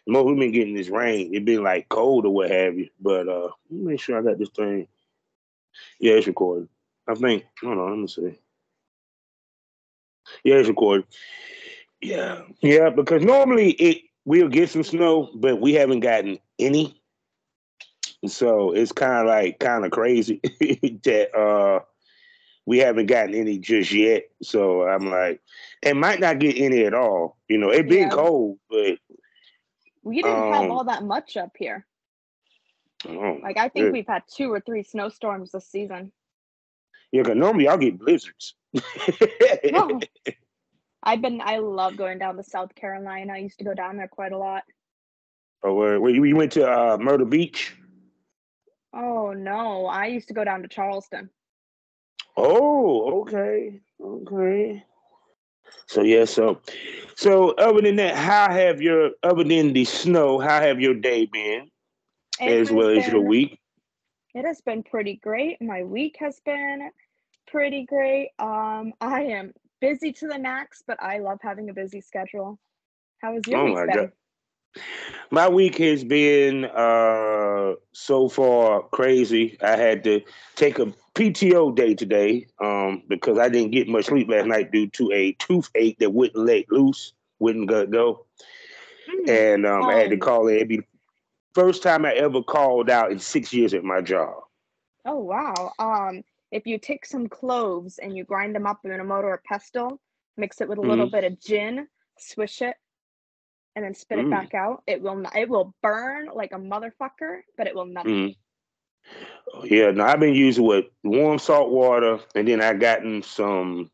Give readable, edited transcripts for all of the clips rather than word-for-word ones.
Most we've been getting this rain. It been like cold or what have you. But let me make sure I got this thing. Yeah, it's recording. I think. Hold on, let me see. Yeah, it's recording. Yeah, yeah. Because normally we'll get some snow, but we haven't gotten any. So it's kind of crazy that we haven't gotten any just yet. So I'm like, it might not get any at all. It been Yeah, cold, but we didn't have all that much up here. oh, Like, I think we've had 2 or 3 snowstorms this season. yeah, because normally y'all get blizzards. No. I love going down to South Carolina. I used to go down there quite a lot. Oh, where you went to Myrtle Beach? Oh no, I used to go down to Charleston. Oh, okay. So yeah, so other than that, other than the snow, how have your day been? As well as your week? It has been pretty great. My week has been pretty great. I am busy to the max, but I love having a busy schedule. How has your Oh week my been? God. My week has been so far crazy. I had to take a PTO day today because I didn't get much sleep last night due to a toothache that wouldn't let loose, wouldn't go. And I had to call in. It'd be the first time I ever called out in 6 years at my job. Oh wow. If you take some cloves and you grind them up in a mortar or pestle, mix it with a little bit of gin, swish it, and then spit it back out, it will burn like a motherfucker, but it will numb. Yeah, no, I've been using warm salt water, and then I gotten some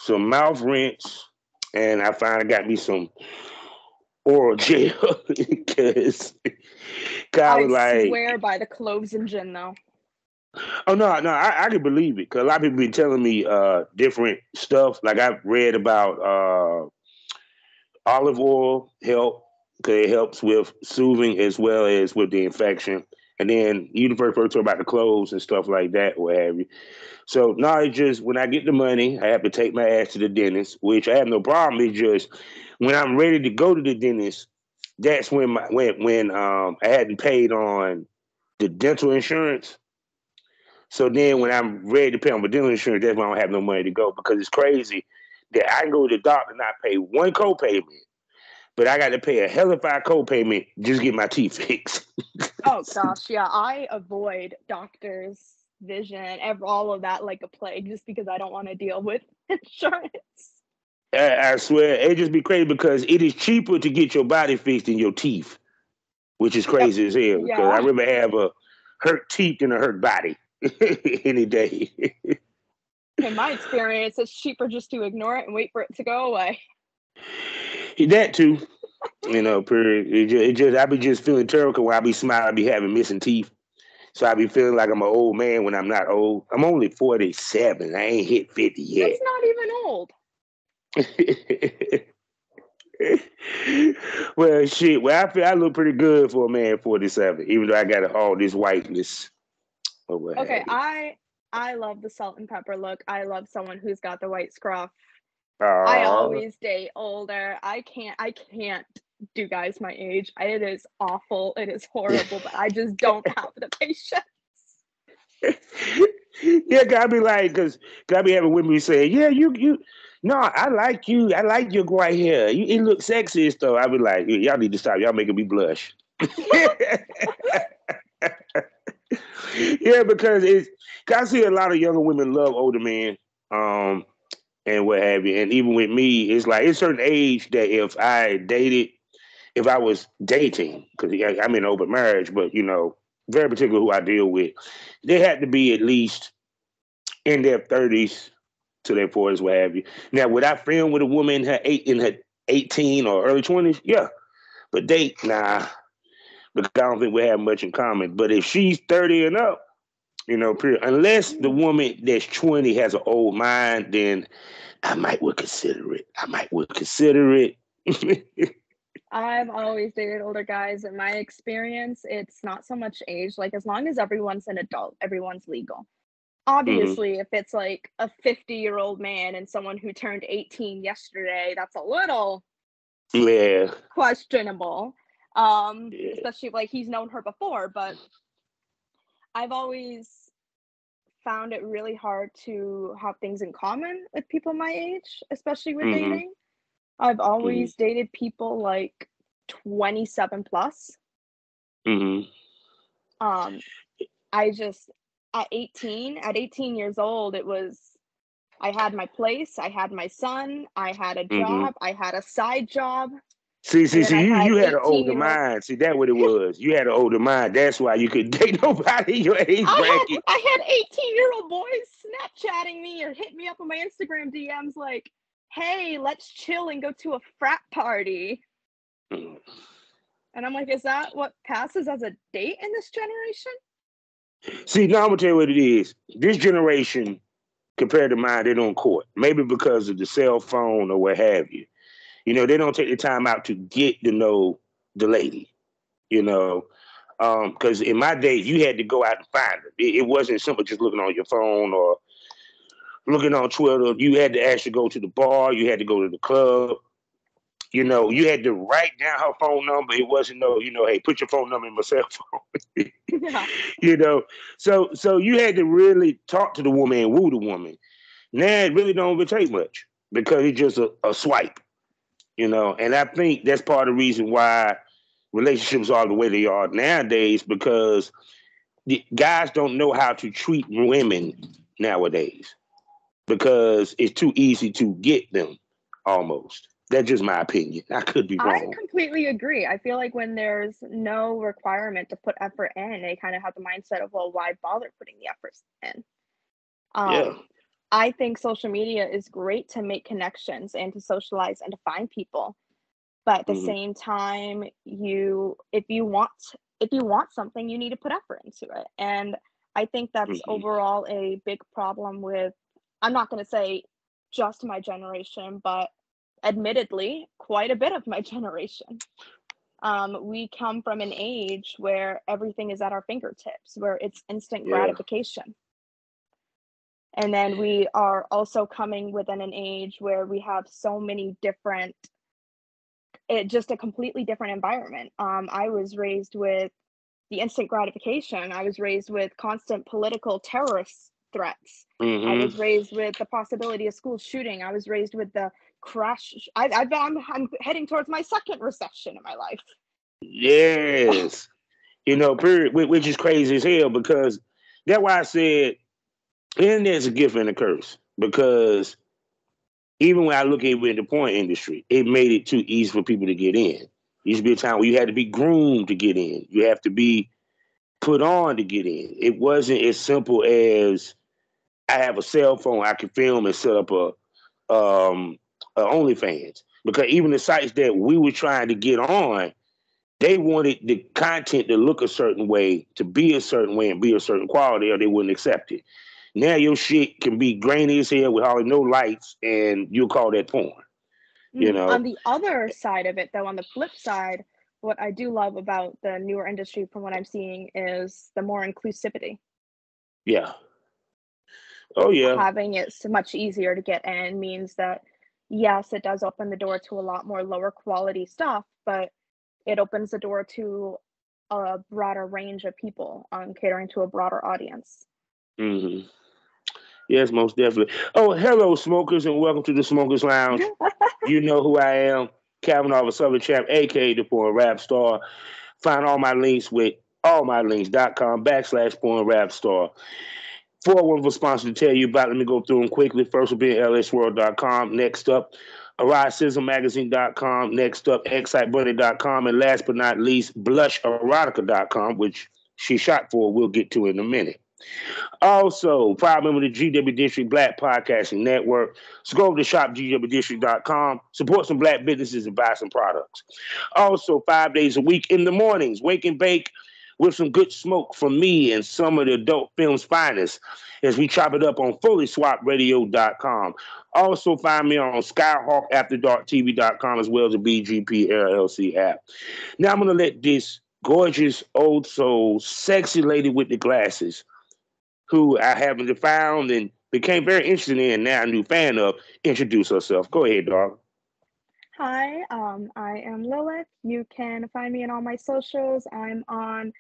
mouth rinse, and I finally got me some oral gel because I was like, swear by the cloves and gin though. Oh no, I can believe it because a lot of people been telling me different stuff. Like I've read about olive oil help because it helps with soothing as well as with the infection. And then you the first person about the clothes and stuff like that, what have you. So now it's just when I get the money, I have to take my ass to the dentist, which I have no problem. It's just when I'm ready to go to the dentist, that's when I hadn't paid on the dental insurance. So then when I'm ready to pay on my dental insurance, that's when I don't have no money to go because it's crazy that I can go to the doctor and not pay one copayment, but I got to pay a hellified copayment just to get my teeth fixed. Oh gosh, yeah, I avoid doctors, vision, all of that like a plague just because I don't want to deal with insurance. I swear, it just be crazy because it is cheaper to get your body fixed than your teeth, which is crazy as hell because I'd rather have a hurt teeth than a hurt body any day. In my experience, it's cheaper just to ignore it and wait for it to go away. That too. Period. I be just feeling terrible when I be smiling, I be having missing teeth. So I be feeling like I'm an old man when I'm not old. I'm only 47. I ain't hit 50 yet. That's not even old. Well, shit. Well, I feel I look pretty good for a man 47, even though I got all this whiteness. Okay, I love the salt and pepper look. I love someone who's got the white scruff. I always date older. I can't do guys my age. It is awful. It is horrible, but I just don't have the patience. Yeah, gotta be like, because gotta be having women say, yeah, you, no, I like you. I like your gray hair. It looks sexy and stuff. I be like, y'all need to stop. Y'all making me blush. Yeah, because I see a lot of younger women love older men, and what have you. And even with me, it's like it's a certain age that if I was dating, because I'm in open marriage, but very particular who I deal with, they had to be at least in their 30s to their 40s, what have you. Now, would I film with a woman in her 18 or early 20s? Yeah, but nah, because I don't think we have much in common. But if she's 30 and up, unless the woman that's 20 has an old mind, then I might would consider it. I've always dated older guys. In my experience, it's not so much age. Like, as long as everyone's an adult, everyone's legal. Obviously, if it's like a 50-year-old man and someone who turned 18 yesterday, that's a little questionable. Especially like he's known her before, but I've always found it really hard to have things in common with people my age, especially with dating. I've always dated people like 27 plus. I just at 18 years old, I had my place, I had my son, I had a job, I had a side job. See, you had an older mind. See, that's what it was. You had an older mind. That's why you couldn't date nobody in your age bracket. I had 18-year-old boys Snapchatting me or hit me up on my Instagram DMs like, hey, let's chill and go to a frat party. And I'm like, is that what passes as a date in this generation? See, now I'm going to tell you what it is. This generation, compared to mine, they're on court. Maybe because of the cell phone or what have you. You know, they don't take the time out to get to know the lady, you know. Because in my days, you had to go out and find her. It wasn't simple just looking on your phone or looking on Twitter. You had to actually go to the bar. You had to go to the club. You know, you had to write down her phone number. It wasn't hey, put your phone number in my cell phone. Yeah. You know, so you had to really talk to the woman and woo the woman. Now it really don't even take much because it's just a swipe. You know, and I think that's part of the reason why relationships are the way they are nowadays, because the guys don't know how to treat women nowadays because it's too easy to get them almost. That's just my opinion. I could be wrong. I completely agree. I feel like when there's no requirement to put effort in, they kind of have the mindset of, well, why bother putting the effort in? Yeah. I think social media is great to make connections and to socialize and to find people. But at the same time, if you want something, you need to put effort into it. And I think that's overall a big problem with, I'm not going to say just my generation, but admittedly, quite a bit of my generation. We come from an age where everything is at our fingertips, where it's instant gratification. And then we are also coming within an age where we have so many different, just a completely different environment. I was raised with the instant gratification. I was raised with constant political terrorist threats. I was raised with the possibility of school shooting. I was raised with the crash. I'm heading towards my second recession in my life. Yes. You know, period, which is crazy as hell, because that's why I said internet's a gift and a curse, because even when I look at it in the porn industry, it made it too easy for people to get in. There used to be a time where you had to be groomed to get in. You have to be put on to get in. It wasn't as simple as I have a cell phone, I can film and set up a OnlyFans. Because even the sites that we were trying to get on, they wanted the content to look a certain way, to be a certain way, and be a certain quality, or they wouldn't accept it. Now your shit can be grainy as hell with hardly no lights, and you'll call that porn. You know. On the other side of it, though, on the flip side, what I do love about the newer industry, from what I'm seeing, is the more inclusivity. Yeah. Oh yeah. Having it so much easier to get in means that, yes, it does open the door to a lot more lower quality stuff, but it opens the door to a broader range of people, catering to a broader audience. Yes, most definitely. Oh, hello, smokers, and welcome to the Smokers Lounge. You know who I am, Kavanaugh, a Southern Champ, aka the Porn Rap Star. Find all my links with allmylinks.com/Porn Rap Star. 401 for sponsor to tell you about. Let me go through them quickly. First will be lsworld.com. Next up, AriseSizzleMagazine.com. Next up, ExciteBuddy.com. And last but not least, Blush Erotica.com, which she shot for. We'll get to in a minute. Also, proud member of the GW District Black Podcasting Network. So go over to shopgwdistrict.com, support some black businesses, and buy some products. Also, 5 days a week in the mornings, wake and bake with some good smoke from me and some of the adult film's finest as we chop it up on FullySwapRadio.com. Also, find me on SkyhawkAfterDarkTV.com as well as the BGP LLC app. Now, I'm going to let this gorgeous old soul, sexy lady with the glasses, who I haven't found and became very interested in, now a new fan of, introduce herself. Go ahead, dog. Hi, I am Lilith. You can find me on all my socials. I'm on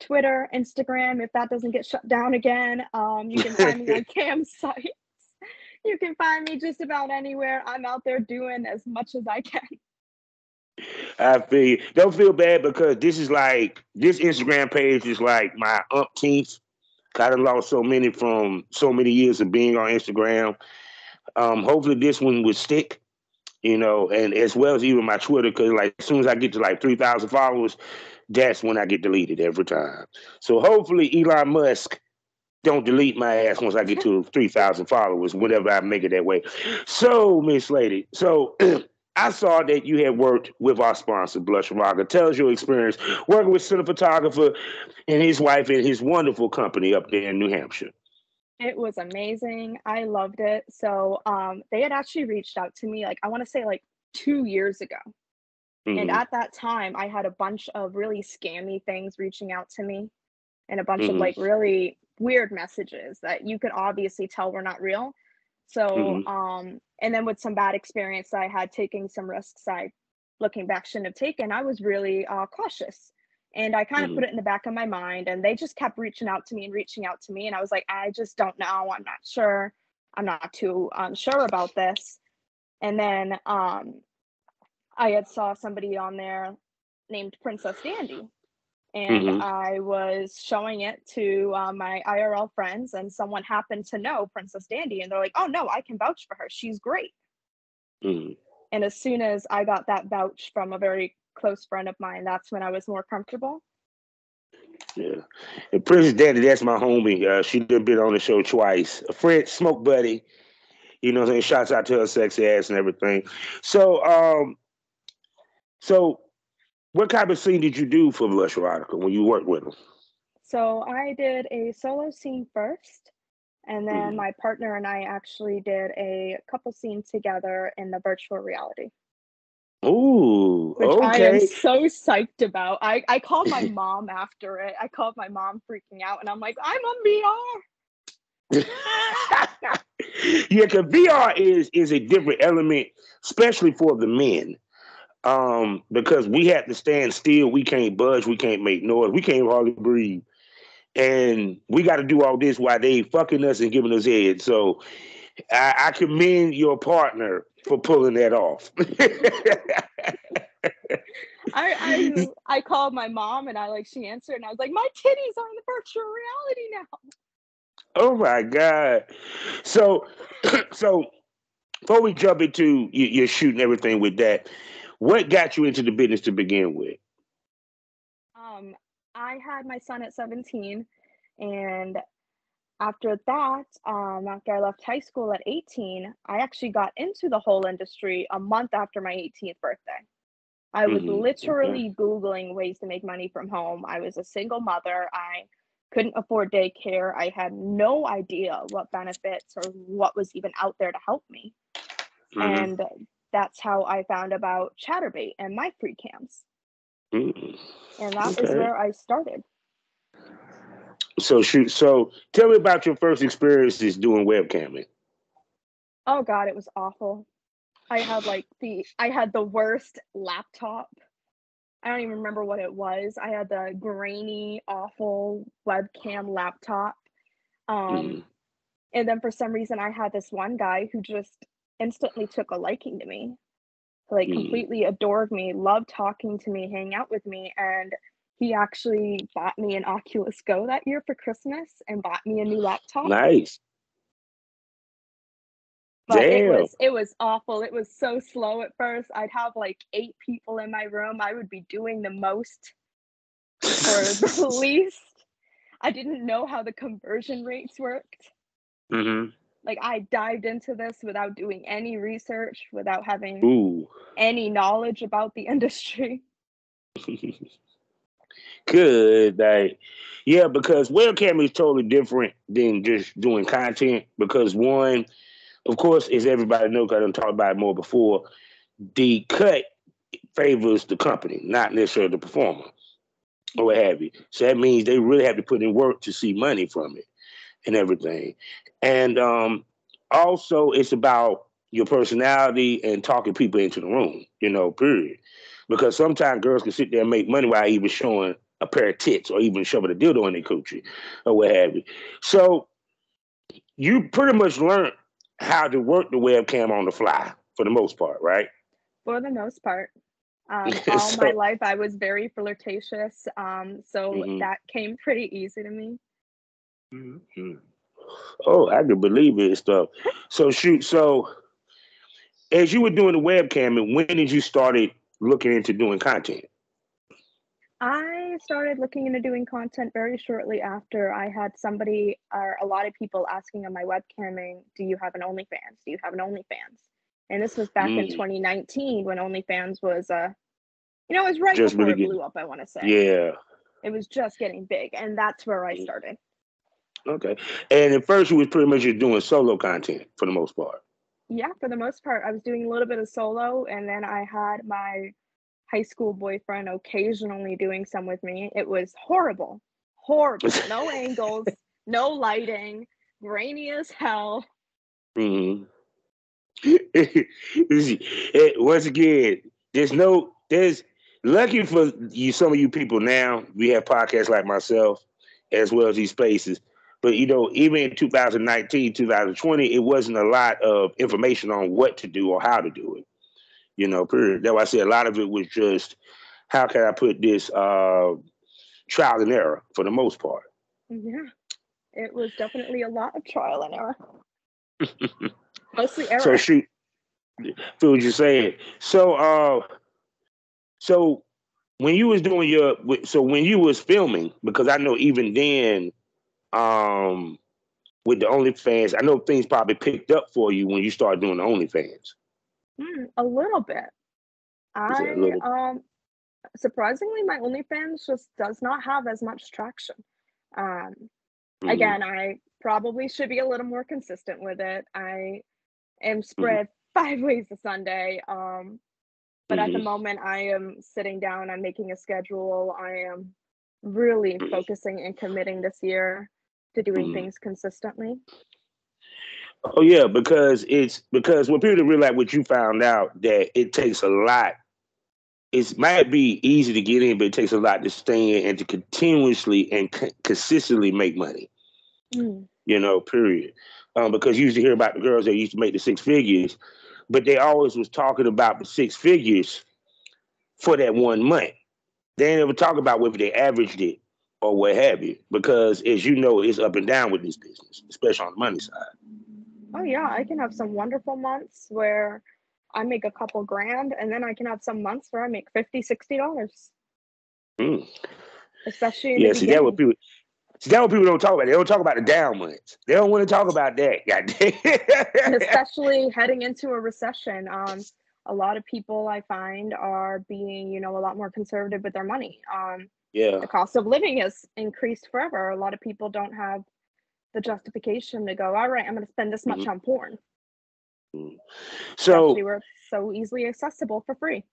Twitter, Instagram, if that doesn't get shut down again. You can find me on cam sites. You can find me just about anywhere. I'm out there doing as much as I can. I feel don't feel bad because this Instagram page is like my umpteenth. I done lost so many from so many years of being on Instagram. Hopefully this one would stick, and as well as even my Twitter, because like as soon as I get to like 3,000 followers, that's when I get deleted every time. So hopefully Elon Musk don't delete my ass once I get to 3,000 followers, whenever I make it that way. So, Miss Lady, I saw that you had worked with our sponsor, Blush Erotica. Tell us your experience working with cinematographer and his wife and his wonderful company up there in New Hampshire. It was amazing. I loved it. So, they had actually reached out to me, like, I want to say like 2 years ago. And Mm-hmm. at that time, I had a bunch of really scammy things reaching out to me and a bunch of Mm-hmm. like really weird messages that you could obviously tell were not real. So, Mm-hmm. and then with some bad experience I had taking some risks I, looking back, shouldn't have taken, I was really cautious. And I kind of Mm-hmm. put it in the back of my mind, and they just kept reaching out to me and reaching out to me. And I was like, I just don't know. I'm not sure. I'm not too sure about this. And then I had saw somebody on there named Princess Dandy, and Mm-hmm. I was showing it to my IRL friends, and someone happened to know Princess Dandy, and they're like, "Oh no, I can vouch for her. She's great." Mm-hmm. And as soon as I got that vouch from a very close friend of mine, that's when I was more comfortable. Yeah. And Princess Daddy, that's my homie. She done been on the show twice. A friend, smoke buddy. You know what I'm saying? Shouts out to her sexy ass and everything. So, so what type of scene did you do for Blush Erotica when you worked with them? So I did a solo scene first, and then Mm-hmm. my partner and I actually did a couple scene together in the virtual reality, Ooh, which I am okay. so psyched about. I called my mom after it. I called my mom freaking out, and I'm like, I'm on VR. Yeah, because VR is a different element, especially for the men. Because we have to stand still, we can't budge, we can't make noise, we can't hardly breathe, and we got to do all this while they fucking us and giving us head. So I commend your partner for pulling that off. I called my mom, and she answered, and I was like, my titties are in the virtual reality now. Oh my god! So, so before we jump into your shooting everything with that, what got you into the business to begin with? Um, I had my son at 17, and after that, after I left high school at 18, I actually got into the whole industry a month after my 18th birthday. I was Okay. literally Googling ways to make money from home. I was a single mother. I couldn't afford daycare. I had no idea what benefits or what was even out there to help me. Mm-hmm. And that's how I found about Chatterbait and my free cams. Mm-hmm. And that is Okay. where I started. So shoot. So tell me about your first experiences doing webcamming. Oh god, it was awful. I had the worst laptop. I don't even remember what it was. I had the grainy, awful webcam laptop. Um, Mm-hmm. and then for some reason I had this one guy who just instantly took a liking to me. Like Mm-hmm. completely adored me, loved talking to me, hang out with me, and he actually bought me an Oculus Go that year for Christmas and bought me a new laptop. Nice. But Damn. it was awful. It was so slow at first. I'd have like 8 people in my room. I would be doing the most for the least. I didn't know how the conversion rates worked. Mm-hmm. Like I dived into this without doing any research, without having Ooh. any knowledge about the industry. Good. Like, yeah, because webcam is totally different than just doing content. Because one, of course, as everybody knows, because I've talked about it more before, the cut favors the company, not necessarily the performer or what have you. So that means they really have to put in work to see money from it and everything. And also, it's about your personality and talking people into the room, period. Because sometimes girls can sit there and make money while even showing a pair of tits or even shoving a dildo in their coochie or what have you. So you pretty much learned how to work the webcam on the fly for the most part, right? For the most part. All my life, I was very flirtatious, so that came pretty easy to me. Mm-hmm. Oh, I can believe it and stuff. So shoot, so as you were doing the webcamming, when did you started looking into doing content? I started looking into doing content very shortly after I had somebody or a lot of people asking on my webcamming, do you have an OnlyFans? Do you have an OnlyFans? And this was back in 2019 when OnlyFans was, it was right just before really it blew up, I want to say. Yeah. It was just getting big, and that's where I started. Okay. And at first you was pretty much just doing solo content for the most part. Yeah, for the most part. I was doing a little bit of solo, and then I had my high school boyfriend occasionally doing some with me. It was horrible. Horrible. No angles, no lighting, grainy as hell. Mm-hmm. Once again, there's lucky for you, some of you people now, we have podcasts like myself, as well as these spaces. But even in 2019, 2020, it wasn't a lot of information on what to do or how to do it. Period. That's why I say a lot of it was just, how can I put this, trial and error for the most part. Yeah, it was definitely a lot of trial and error. Mostly error. So shoot, feel what you're saying. So when you was doing when you was filming, because I know even then, with the OnlyFans, I know things probably picked up for you when you started doing the OnlyFans. A little bit. Surprisingly, my OnlyFans just does not have as much traction. Again, I probably should be a little more consistent with it. I am spread 5 ways a Sunday. But at the moment, I am sitting down, I'm making a schedule. I am really focusing and committing this year to doing things consistently. Oh yeah, because when people realize what you found out, that it takes a lot. It might be easy to get in, but it takes a lot to stay in and to continuously and consistently make money. Period. Because you used to hear about the girls that used to make the 6 figures, but they always was talking about the 6 figures for that 1 month. They ain't ever talk about whether they averaged it or what have you, because as you know, it's up and down with this business, especially on the money side. Oh yeah, I can have some wonderful months where I make a couple grand, and then I can have some months where I make $50-$60. Especially in the beginning. That's what people don't talk about. They don't talk about the down months. They don't want to talk about that. Especially heading into a recession. A lot of people I find are being, a lot more conservative with their money. The cost of living has increased forever. A lot of people don't have the justification to go, all right, I'm going to spend this much on porn. Especially where it's so easily accessible for free.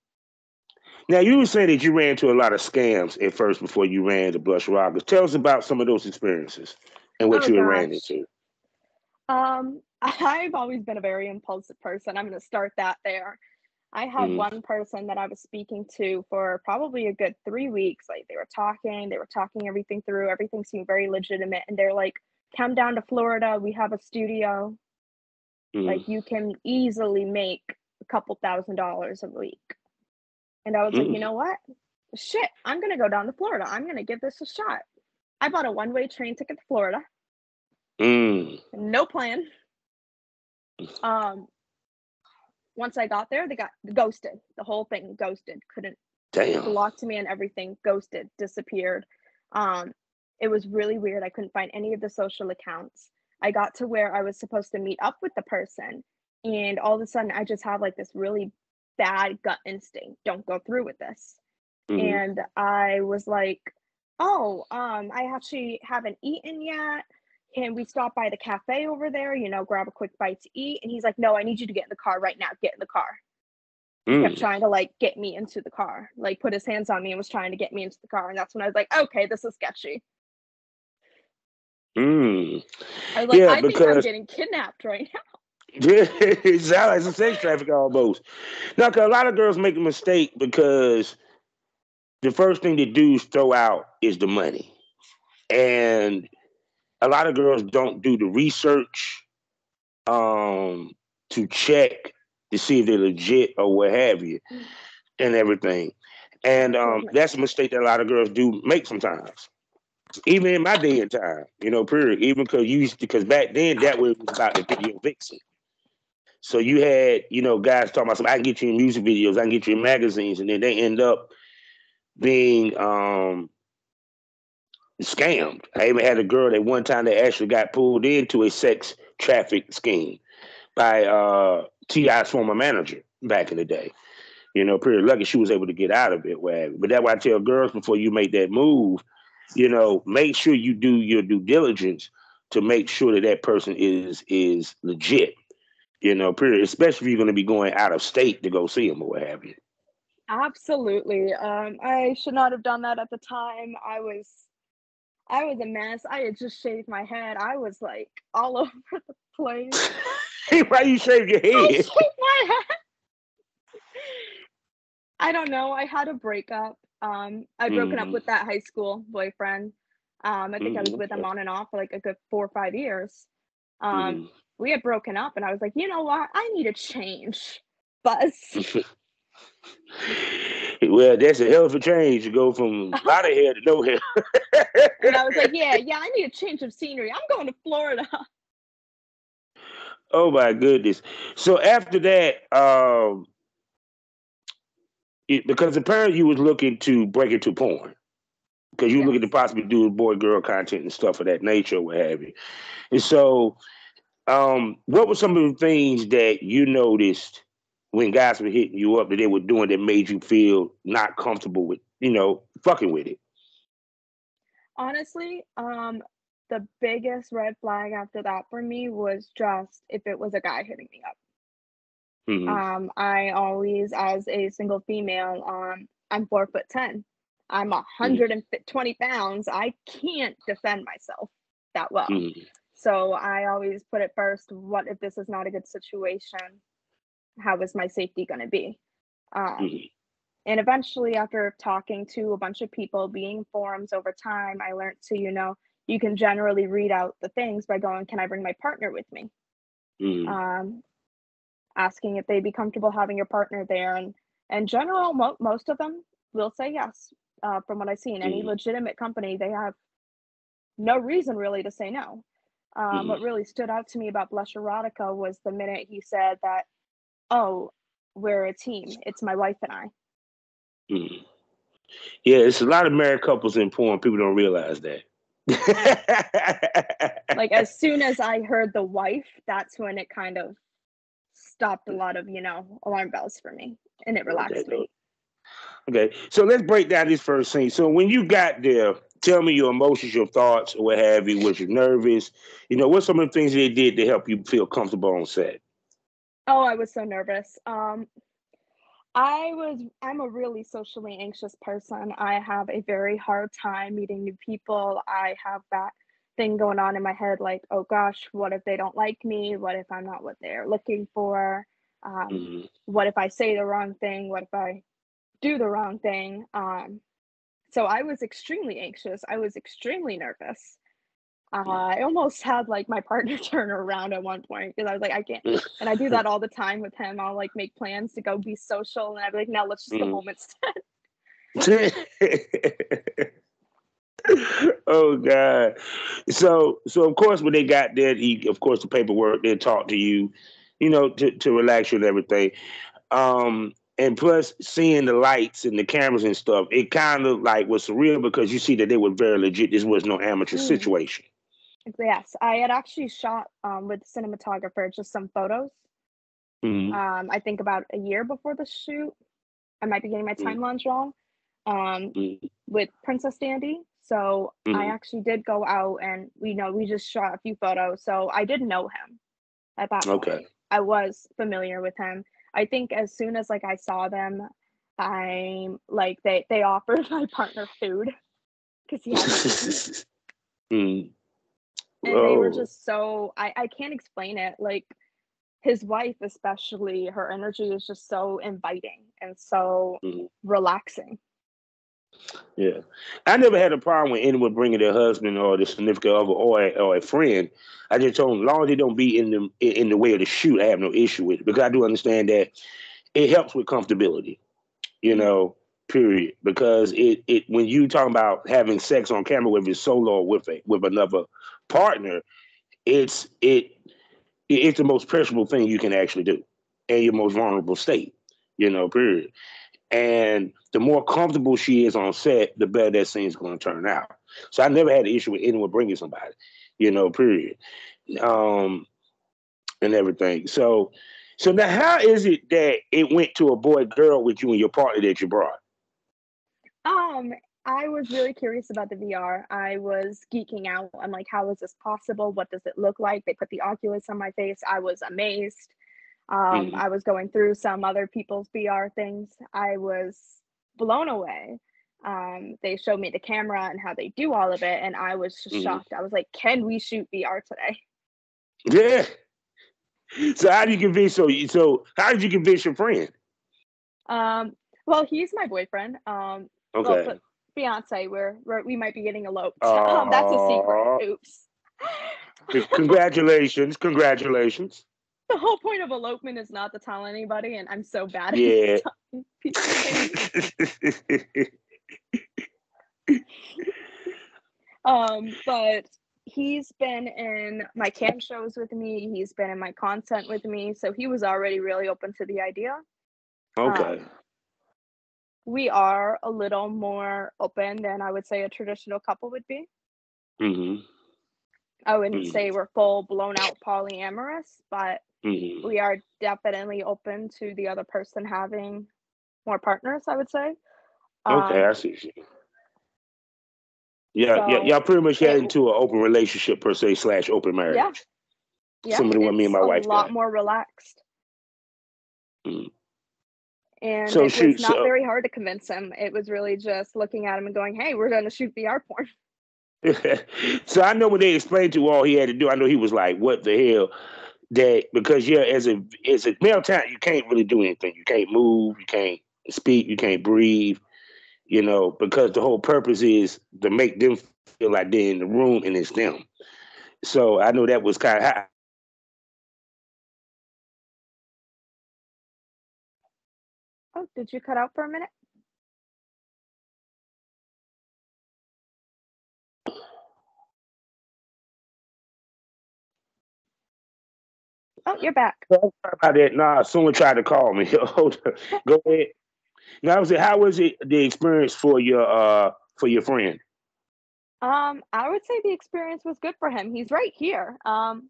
Now, you were saying that you ran into a lot of scams at first before you ran to Blush Erotica. Tell us about some of those experiences and what you ran into. I've always been a very impulsive person. I'm going to start that there. I had one person that I was speaking to for probably a good 3 weeks. Like, they were talking everything through. Everything seemed very legitimate. And they're like, come down to Florida. We have a studio. Like, you can easily make a couple $1,000s a week. And I was like, you know what? Shit, I'm going to go down to Florida. I'm going to give this a shot. I bought a one-way train ticket to Florida. No plan. Once I got there, they got ghosted. The whole thing ghosted. Couldn't. Blocked me and everything. Ghosted. Disappeared. It was really weird. I couldn't find any of the social accounts. I got to where I was supposed to meet up with the person, and all of a sudden I just have like this really bad gut instinct. Don't go through with this. And I was like, I actually haven't eaten yet. Can we stop by the cafe over there, grab a quick bite to eat? And he's like, no, I need you to get in the car right now. Get in the car. He kept trying to like get me into the car, like put his hands on me and was trying to get me into the car. And that's when I was like, okay, this is sketchy. I was like, I think I'm getting kidnapped right now. It sounds like some sex traffic almost. Now, cause a lot of girls make a mistake because the first thing the dudes throw out is the money, and a lot of girls don't do the research to check to see if they're legit or what have you, and everything. And that's a mistake that a lot of girls do make sometimes. Even in my day and time, period. Even because back then that was about the video vixen. So you had, guys talking about I can get you in music videos, I can get you in magazines, and then they end up being scammed. I even had a girl that one time that actually got pulled into a sex traffic scheme by T.I.'s former manager back in the day. Pretty lucky she was able to get out of it. But that's why I tell girls before you make that move, make sure you do your due diligence to make sure that that person is legit. Period. Especially if you're going to be going out of state to go see them or what have you. Absolutely. I should not have done that at the time. I was a mess. I had just shaved my head. I was like all over the place. Why you shaved your head? I shaved my head. I don't know. I had a breakup. I'd broken up with that high school boyfriend. I think I was with him on and off for like a good 4 or 5 years. We had broken up, and I was like, you know what? I need a change. Buzz. Well, that's a hell of a change to go from a lot of hair to no hair. And I was like, yeah, I need a change of scenery. I'm going to Florida. Oh my goodness. So after that, because apparently you was looking to break into porn. Because you were looking to possibly do boy-girl content and stuff of that nature, what have you. And so, what were some of the things that you noticed when guys were hitting you up that they were doing that made you feel not comfortable with, fucking with it? Honestly, the biggest red flag after that for me was just if it was a guy hitting me up. I always, as a single female, I'm 4'10". I'm 120 pounds. I can't defend myself that well. So I always put it first, what if this is not a good situation? How is my safety going to be? And eventually, after talking to a bunch of people, being forums over time, I learned to, you can generally read out the things by going, can I bring my partner with me? Asking if they'd be comfortable having your partner there. And in general, most of them will say yes. From what I've seen, any legitimate company, they have no reason really to say no. What really stood out to me about Blush Erotica was the minute he said that, oh, we're a team. It's my wife and I. Yeah, it's a lot of married couples in porn. People don't realize that. Like, as soon as I heard the wife, that's when it kind of stopped a lot of, alarm bells for me, and it relaxed me. Okay, so let's break down this first scene. So when you got there, tell me your emotions, your thoughts, or what have you. Was you nervous? What's some of the things they did to help you feel comfortable on set? Oh, I was so nervous. I'm a really socially anxious person. I have a very hard time meeting new people. I have that thing going on in my head, like, oh gosh, what if they don't like me? What if I'm not what they're looking for? What if I say the wrong thing? What if I do the wrong thing? So I was extremely anxious. I was extremely nervous. I almost had like my partner turn around at one point because I was like, I can't. And I do that all the time with him. I'll like make plans to go be social, and I'd be like, no, let's just go home instead. Oh God! So of course when they got there, of course the paperwork, they talk to you, to relax you and everything. And plus seeing the lights and the cameras and stuff, it kind of like was surreal because you see that they were very legit. This was no amateur situation. Yes, I had actually shot with the cinematographer just some photos. I think about a year before the shoot. I might be getting my timelines wrong. With Princess Dandy. So I actually did go out and we just shot a few photos. So I did know him at that point. I was familiar with him. I think as soon as like I saw them, I'm like they offered my partner food because he hadn't eaten. And they were just so I can't explain it. Like his wife, especially, her energy is just so inviting and so relaxing. Yeah, I never had a problem with anyone bringing their husband or their significant other or a friend. I just told them, as long as they don't be in the way of the shoot, I have no issue with it, because I do understand that it helps with comfortability, period. Because it when you talk about having sex on camera, whether it's solo or with another partner, it's the most pleasurable thing you can actually do, and your most vulnerable state, period. And the more comfortable she is on set, the better that scene's going to turn out. So I never had an issue with anyone bringing somebody, period, and everything. So now, how is it that it went to a boy girl with you and your partner that you brought? I was really curious about the VR. I was geeking out. I'm like, how is this possible? What does it look like? They put the Oculus on my face. I was amazed. I was going through some other people's VR things. I was blown away. They showed me the camera and how they do all of it, and I was just shocked. I was like, can we shoot VR today? Yeah. So how did you convince how did you convince your friend? Well, he's my boyfriend. Okay. Well, but fiance, we might be getting eloped. That's a secret. Oops. Congratulations. The whole point of elopement is not to tell anybody, and I'm so bad at telling people things. But he's been in my cam shows with me. He's been in my content with me, so he was already really open to the idea. Okay. We are a little more open than I would say a traditional couple would be. I wouldn't say we're full blown out polyamorous, but we are definitely open to the other person having more partners, I would say. Okay, I see. Yeah, y'all pretty much head into an open relationship per se / open marriage. Yeah. Similar to what me and my wife got. A lot more relaxed. And so it was not very hard to convince him. It was really just looking at him and going, hey, we're going to shoot VR porn. So I know when they explained to all he had to do, I know he was like, what the hell? That because as a male talent, you can't really do anything. You can't move, you can't speak, you can't breathe, because the whole purpose is to make them feel like they're in the room and it's them. So I know that was kind of how. Oh, did you cut out for a minute? Oh, you're back. Sorry about that. Nah, someone tried to call me. Hold on. Go ahead. Now, how was it the experience for your friend? I would say the experience was good for him. He's right here. How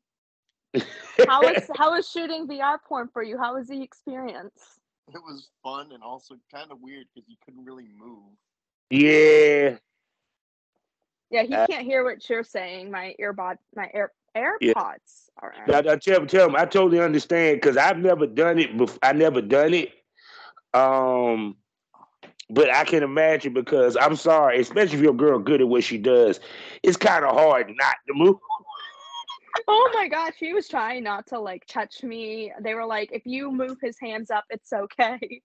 was shooting VR porn for you? How was the experience? It was fun and also kind of weird because you couldn't really move. Yeah. Yeah, he can't hear what you're saying. My AirPods are in. Now, tell him I totally understand because I've never done it before. I never done it. But I can imagine, because I'm sorry, especially if you're a girl good at what she does, it's kind of hard not to move. Oh my gosh, he was trying not to like touch me. They were like, if you move his hands up, it's okay.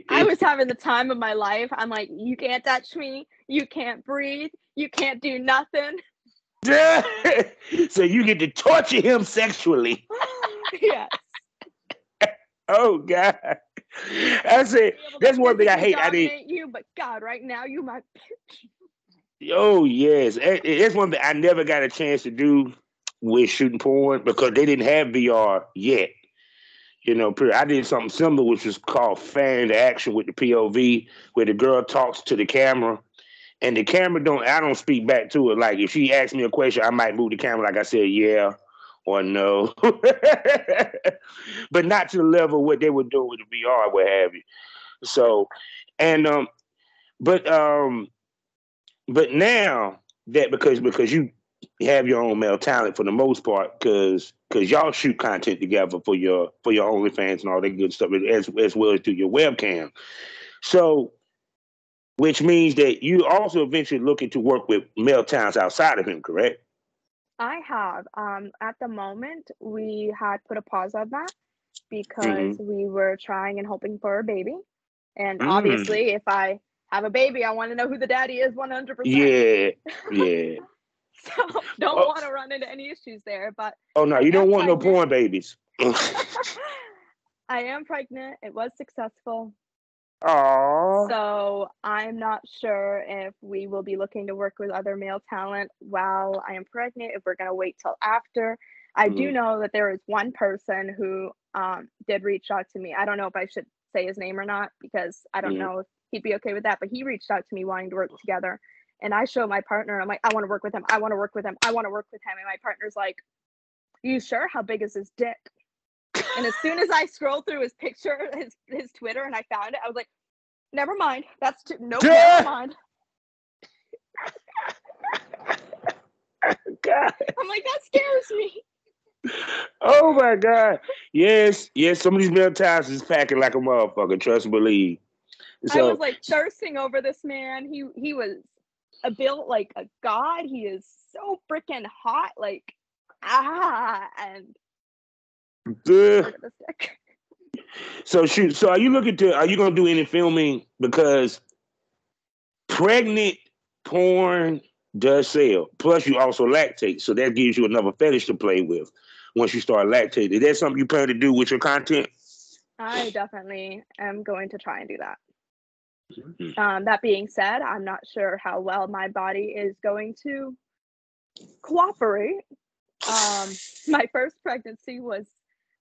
I was having the time of my life. I'm like, you can't touch me. You can't breathe. You can't do nothing. So you get to torture him sexually. Yes. Oh God. That's it. That's one thing I hate. I didn't you, but God, right now you my bitch. Oh yes, that's one thing I never got a chance to do with shooting porn because they didn't have VR yet. I did something similar, which was called fan into action with the POV, where the girl talks to the camera, and the camera I don't speak back to it. Like if she asks me a question, I might move the camera, like I said, yeah or no, but not to the level of what they were doing with the VR, what have you. So, and but now that because you have your own male talent for the most part, because y'all shoot content together for your OnlyFans and all that good stuff, as well as through your webcam. So, which means that you also eventually looking to work with male talents outside of him, correct? I have. At the moment, we had put a pause on that because we were trying and hoping for a baby. And obviously, if I have a baby, I want to know who the daddy is 100%. Yeah, yeah. So don't want to run into any issues there. But oh no, you don't want no porn babies. I am pregnant. It was successful. Aww. So I'm not sure if we will be looking to work with other male talent while I am pregnant, if we're going to wait till after. I do know that there is one person who did reach out to me. I don't know if I should say his name or not because I don't know if he'd be okay with that, but he reached out to me wanting to work together. And I show my partner, I'm like, I want to work with him. I want to work with him. I want to work with him. And my partner's like, you sure? How big is his dick? And as soon as I scrolled through his picture, his Twitter, and I found it, I was like, never mind. That's too, nope, never mind. God. I'm like, that scares me. Oh my God. Yes, some of these male talents is packing like a motherfucker, trust and believe. So, I was like thirsting over this man. He was built like a god. He is so freaking hot. Like, and look at this dick. So shoot. So are you gonna do any filming? Because pregnant porn does sell. Plus you also lactate. So that gives you another fetish to play with once you start lactating. Is that something you plan to do with your content? I definitely am going to try and do that. That being said, I'm not sure how well my body is going to cooperate. My first pregnancy was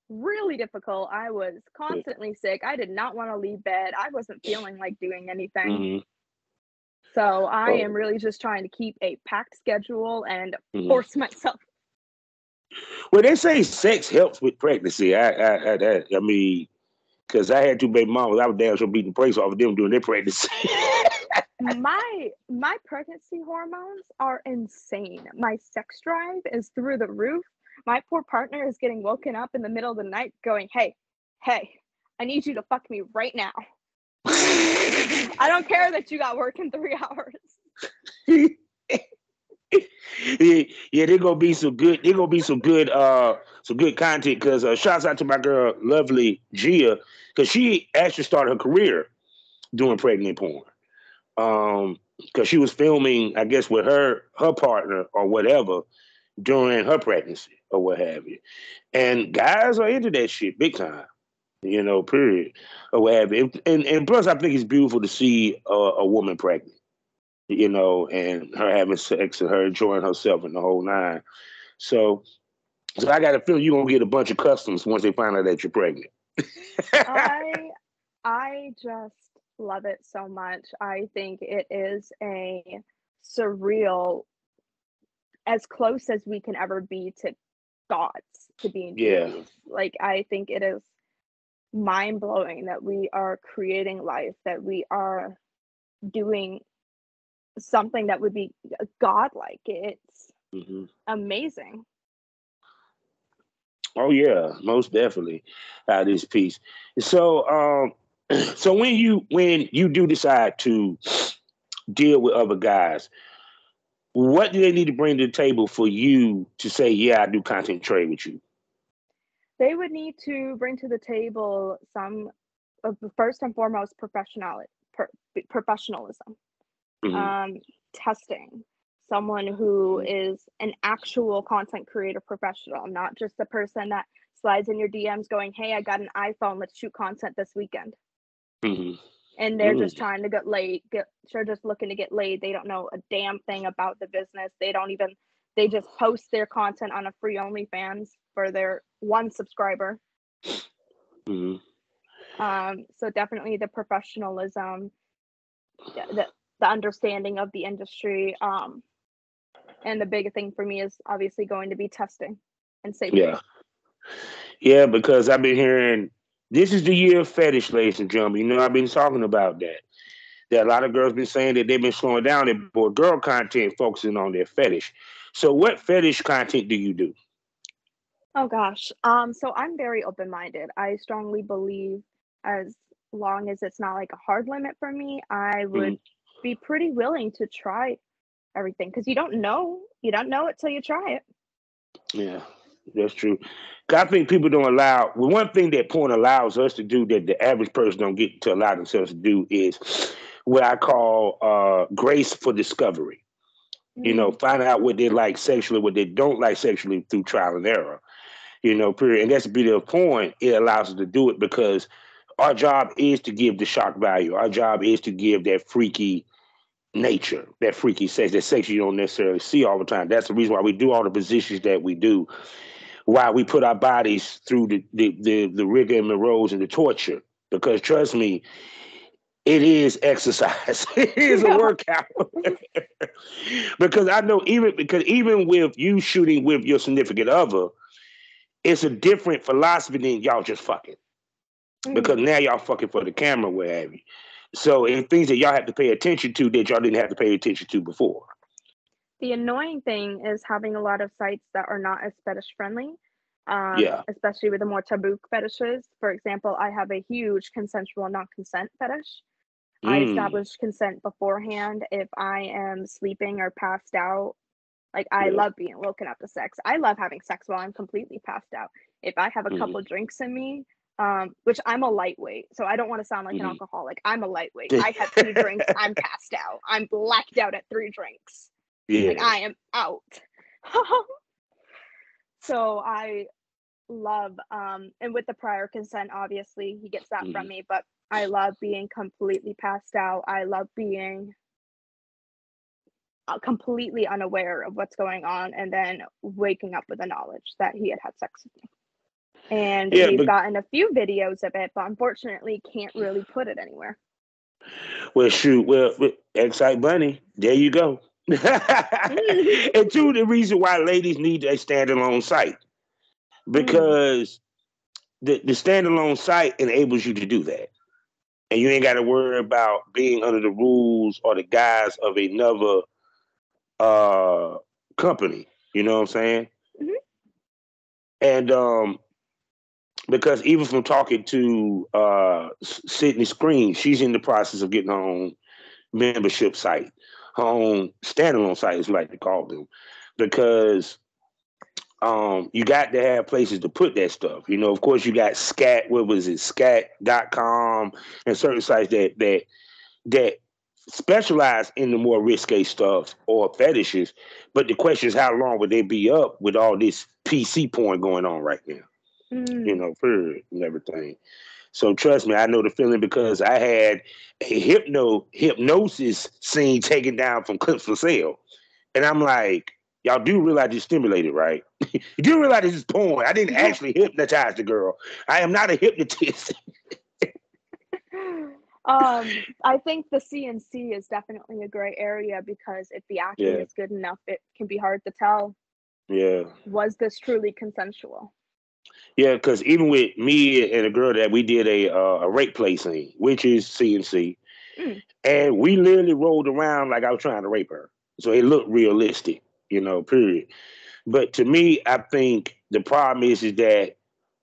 really difficult. I was constantly sick. I did not want to leave bed. I wasn't feeling like doing anything. So I am really just trying to keep a packed schedule and force myself. Well, they say sex helps with pregnancy. I mean, because I had two baby mamas, I was damn sure beating the brakes off of them during their pregnancy. My pregnancy hormones are insane. My sex drive is through the roof. My poor partner is getting woken up in the middle of the night going, hey, I need you to fuck me right now. I don't care that you got work in 3 hours. Yeah, they're gonna be some good. They're gonna be some good content. Because shouts out to my girl, lovely Gia, because she actually started her career doing pregnant porn. Because she was filming, I guess, with her partner or whatever during her pregnancy or what have you. And guys are into that shit big time. Period, or what have you. And plus, I think it's beautiful to see a woman pregnant. And her having sex and her enjoying herself and the whole nine. So I got a feeling you're gonna get a bunch of customs once they find out that you're pregnant. I just love it so much. I think it is a surreal, as close as we can ever be to gods, to being deities. Like, I think it is mind-blowing that we are creating life, that we are doing something that would be godlike. It's amazing. Oh yeah, most definitely. This piece. So so when you do decide to deal with other guys, what do they need to bring to the table for you to say, yeah, I do content trade with you? They would need to bring to the table some of the first and foremost professionalism. Testing, someone who is an actual content creator professional, not just a person that slides in your DMs going, hey, I got an iPhone, let's shoot content this weekend. And they're just trying to get laid. They're just looking to get laid. They don't know a damn thing about the business. They just post their content on a free OnlyFans for their one subscriber. So definitely the professionalism, the understanding of the industry, and the big thing for me is obviously going to be testing and safety. Yeah, because I've been hearing this is the year of fetish, ladies and gentlemen. I've been talking about that. That a lot of girls been saying that they've been slowing down their boy girl content, focusing on their fetish. So what fetish content do you do? Oh gosh. So I'm very open-minded. I strongly believe as long as it's not like a hard limit for me, I would be pretty willing to try everything, because you don't know it till you try it. Yeah, that's true. 'Cause I think people don't allow. Well, one thing that porn allows us to do that the average person don't get to allow themselves to do is what I call grace for discovery. You know, find out what they like sexually, what they don't like sexually through trial and error. You know, period. And that's the beauty of porn. It allows us to do it because our job is to give the shock value. Our job is to give that freaky nature, that freaky sex, that sex you don't necessarily see all the time. That's the reason why we do all the positions that we do, why we put our bodies through the rigor and the roads and the torture. Because trust me, it is exercise. It is a workout. Because I know even with you shooting with your significant other, it's a different philosophy than y'all just fucking. Because now y'all fucking for the camera, what have you. So it's things that y'all have to pay attention to that y'all didn't have to pay attention to before. The annoying thing is having a lot of sites that are not as fetish friendly, especially with the more taboo fetishes. For example, I have a huge consensual non-consent fetish. I establish consent beforehand. If I am sleeping or passed out, like I love being woken up to sex. I love having sex while I'm completely passed out. If I have a couple drinks in me, which I'm a lightweight, so I don't want to sound like an alcoholic. I'm a lightweight. I have 2 drinks, I'm passed out. I'm blacked out at 3 drinks. Yeah. Like I am out. So I love, and with the prior consent, obviously he gets that from me, but I love being completely passed out. I love being completely unaware of what's going on and then waking up with the knowledge that he had sex with me. And we've gotten a few videos of it, but unfortunately can't really put it anywhere. Well, shoot. Well, Excite Bunny, there you go. And two, the reason why ladies need a standalone site. Because the standalone site enables you to do that. And you ain't got to worry about being under the rules or the guise of another company. You know what I'm saying? And because even from talking to Sydney Screen, she's in the process of getting her own membership site, her own standalone site, as we like to call them, because you got to have places to put that stuff. You know, of course, you got Scat, what was it, scat.com, and certain sites that specialize in the more risque stuff or fetishes. But the question is, how long would they be up with all this PC porn going on right now? You know, period, and everything. So trust me, I know the feeling because I had a hypnosis scene taken down from Clips for Sale. And I'm like, y'all do realize it's stimulated, right? You do realize this is porn. I didn't actually hypnotize the girl. I am not a hypnotist. I think the CNC is definitely a gray area because if the acting is good enough, it can be hard to tell. Yeah. Was this truly consensual? Yeah, because even with me and a girl that we did a rape play scene, which is CNC, and we literally rolled around like I was trying to rape her. So it looked realistic, you know, period. But to me, I think the problem is that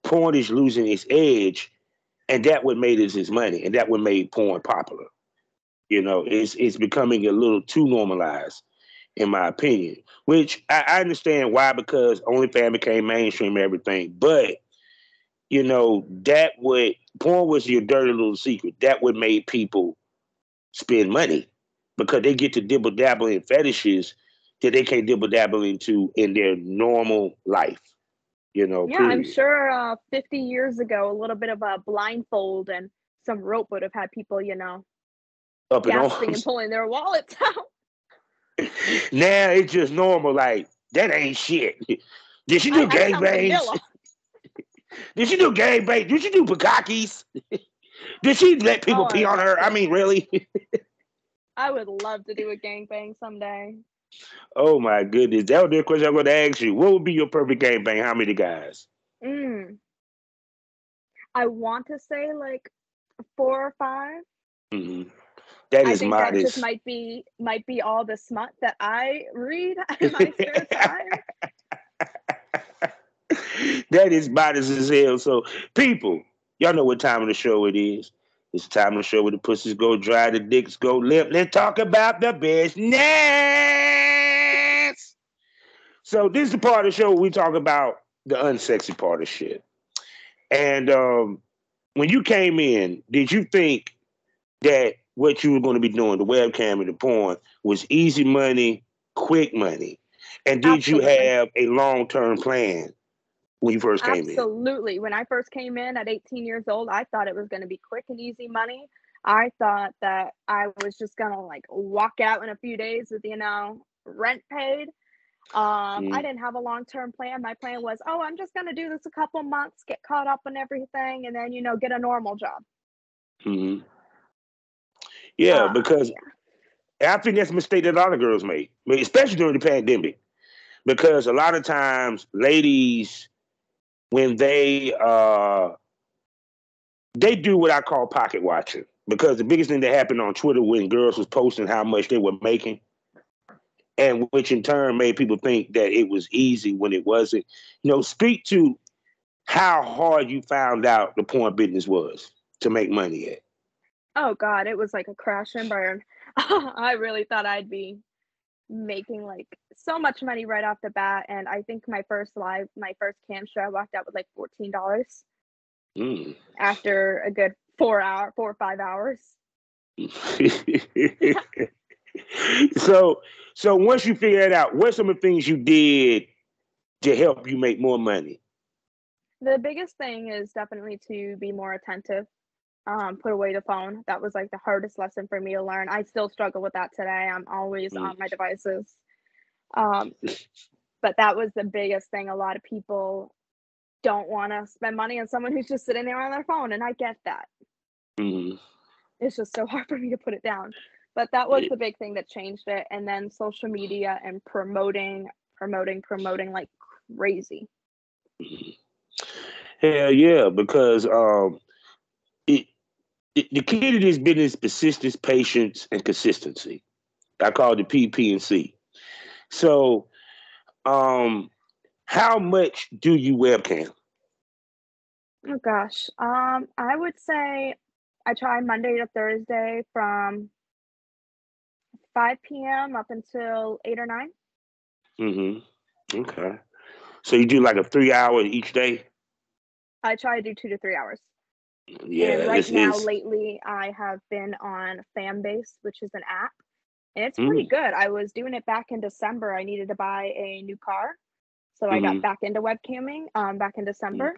porn is losing its edge, and that what made it its money, and that what made porn popular. You know, it's becoming a little too normalized, in my opinion. Which I understand why, because OnlyFans became mainstream and everything. But you know, porn was your dirty little secret. That would make people spend money because they get to dibble dabble in fetishes that they can't dibble dabble into in their normal life. You know, yeah, period. I'm sure 50 years ago, a little bit of a blindfold and some rope would have had people, you know, up gasping and pulling their wallets out. Now it's just normal. Like, that ain't shit. Did she do gangbangs? Did she do gangbangs? Did she do bukkakis? Did she let people pee on her? I mean, really? I would love to do a gangbang someday. Oh my goodness. That was the question I'm going to ask you. What would be your perfect gangbang? How many guys? I want to say like 4 or 5. That is modest. That just might be all the smut that I read in my spare time. That is modest as hell. So, people, y'all know what time of the show it is. It's time of the show where the pussies go dry, the dicks go limp. Let's talk about the business. So this is the part of the show where we talk about the unsexy part of shit. And when you came in, did you think that what you were going to be doing, the webcam and the porn, was easy money, quick money? And did Absolutely. you have a long-term plan when you first came in? Absolutely. When I first came in at 18 years old, I thought it was going to be quick and easy money. I thought that I was just going to like walk out in a few days with, rent paid. I didn't have a long-term plan. My plan was, I'm just going to do this a couple months, get caught up on everything, and then, get a normal job. Mm-hmm. Yeah, because I think that's a mistake that a lot of girls make, especially during the pandemic. Because a lot of times, ladies, when they do what I call pocket watching. Because the biggest thing that happened on Twitter when girls was posting how much they were making, and which in turn made people think that it was easy when it wasn't. Speak to how hard you found out the porn business was to make money at. Oh God, it was like a crash and burn. I really thought I'd be making like so much money right off the bat, and I think my first cam show, I walked out with like $14 after a good 4 or 5 hours. So once you figure that out, what some of the things you did to help you make more money? The biggest thing is definitely to be more attentive. Put away the phone. That was like the hardest lesson for me to learn. I still struggle with that today. I'm always on my devices. But that was the biggest thing. A lot of people don't want to spend money on someone who's just sitting there on their phone, and I get that. Mm-hmm. It's just so hard for me to put it down. But that was the big thing that changed it. And then social media and promoting like crazy. Hell yeah, because the key to this business is persistence, patience, and consistency. I call it the PP and C. So, how much do you webcam? Oh gosh, I would say I try Monday to Thursday from 5 p.m. up until 8 or 9. Mm-hmm. Okay. So you do like a 3 hour each day? I try to do 2 to 3 hours. Yeah. And lately, I have been on Fanbase, which is an app, and it's pretty good. I was doing it back in December. I needed to buy a new car, so I got back into webcamming back in December,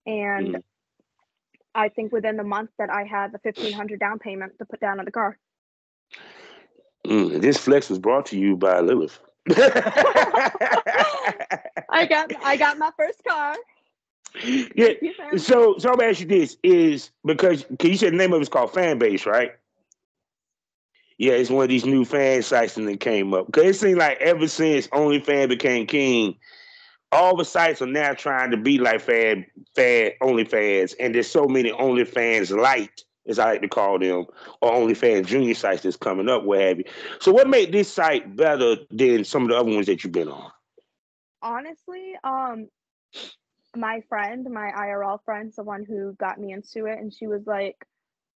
and I think within the month that I had the $1,500 down payment to put down on the car. This flex was brought to you by Lilith. I got my first car. Yeah. So I'm gonna ask you this: is because you said the name of it's called Fanbase, right? Yeah, it's one of these new fan sites that came up. Because it seems like ever since OnlyFans became king, all the sites are now trying to be like fan OnlyFans, and there's so many OnlyFans Lite, as I like to call them, or OnlyFans Junior sites that's coming up, what have you. So what made this site better than some of the other ones that you've been on? Honestly, my IRL friend's the one who got me into it, and she was like,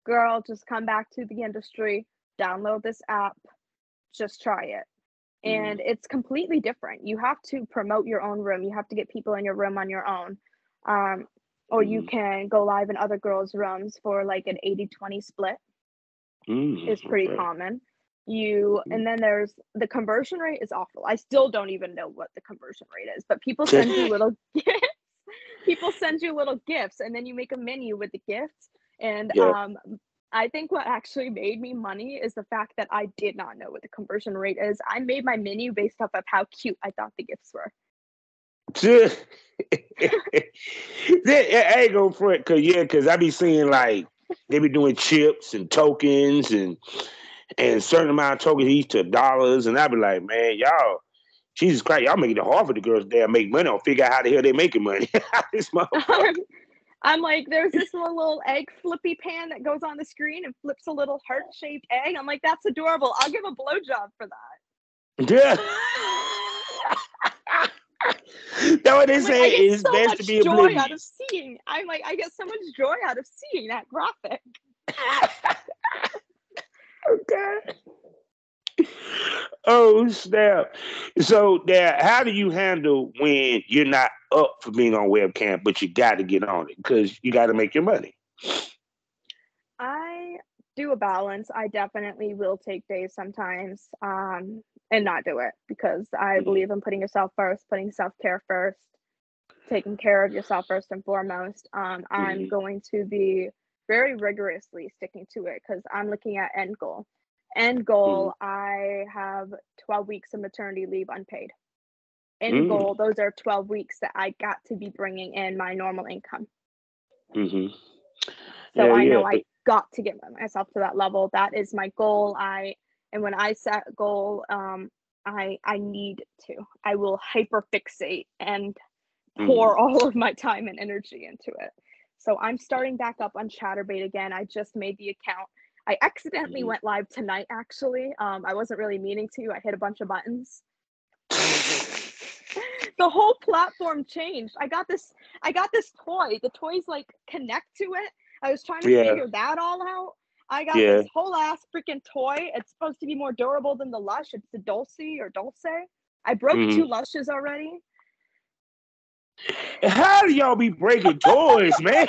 girl, just come back to the industry, download this app, just try it. And it's completely different. You have to promote your own room. You have to get people in your room on your own. Or you can go live in other girls' rooms for like an 80-20 split. Is pretty common. And then there's the conversion rate is awful. I still don't even know what the conversion rate is, but people send you little gifts. People send you little gifts, and then you make a menu with the gifts. And I think what actually made me money is the fact that I did not know what the conversion rate is. I made my menu based off of how cute I thought the gifts were. I ain't going for it, because I be seeing like they be doing chips and tokens and certain amount of tokens each to dollars, and I be like, man, y'all, Jesus Christ, y'all making it hard for the girls there make money or figure out how the hell they making money. This motherfucker. I'm like, there's this little egg flippy pan that goes on the screen and flips a little heart-shaped egg. I'm like, that's adorable. I'll give a blowjob for that. Yeah. That's what they say is so best much to be joy oblivious. out of seeing. I'm like, I get so much joy out of seeing that graphic. Okay. Oh snap! So, now, how do you handle when you're not up for being on webcam, but you got to get on it because you got to make your money? I do a balance. I definitely will take days sometimes and not do it because I believe in putting yourself first, putting self-care first, taking care of yourself first and foremost. I'm going to be very rigorously sticking to it because I'm looking at end goal. End goal, I have 12 weeks of maternity leave unpaid. End goal, those are 12 weeks that I got to be bringing in my normal income. So I know I got to get myself to that level. That is my goal. And when I set a goal, I need to. I will hyperfixate and pour all of my time and energy into it. So I'm starting back up on Chatterbait again. I just made the account. I accidentally went live tonight, actually. I wasn't really meaning to. I hit a bunch of buttons. The whole platform changed. I got this toy. The toys like connect to it. I was trying to figure that all out. I got this whole ass freaking toy. It's supposed to be more durable than the Lush. It's the Dulce. I broke 2 Lushes already. How do y'all be breaking toys, man?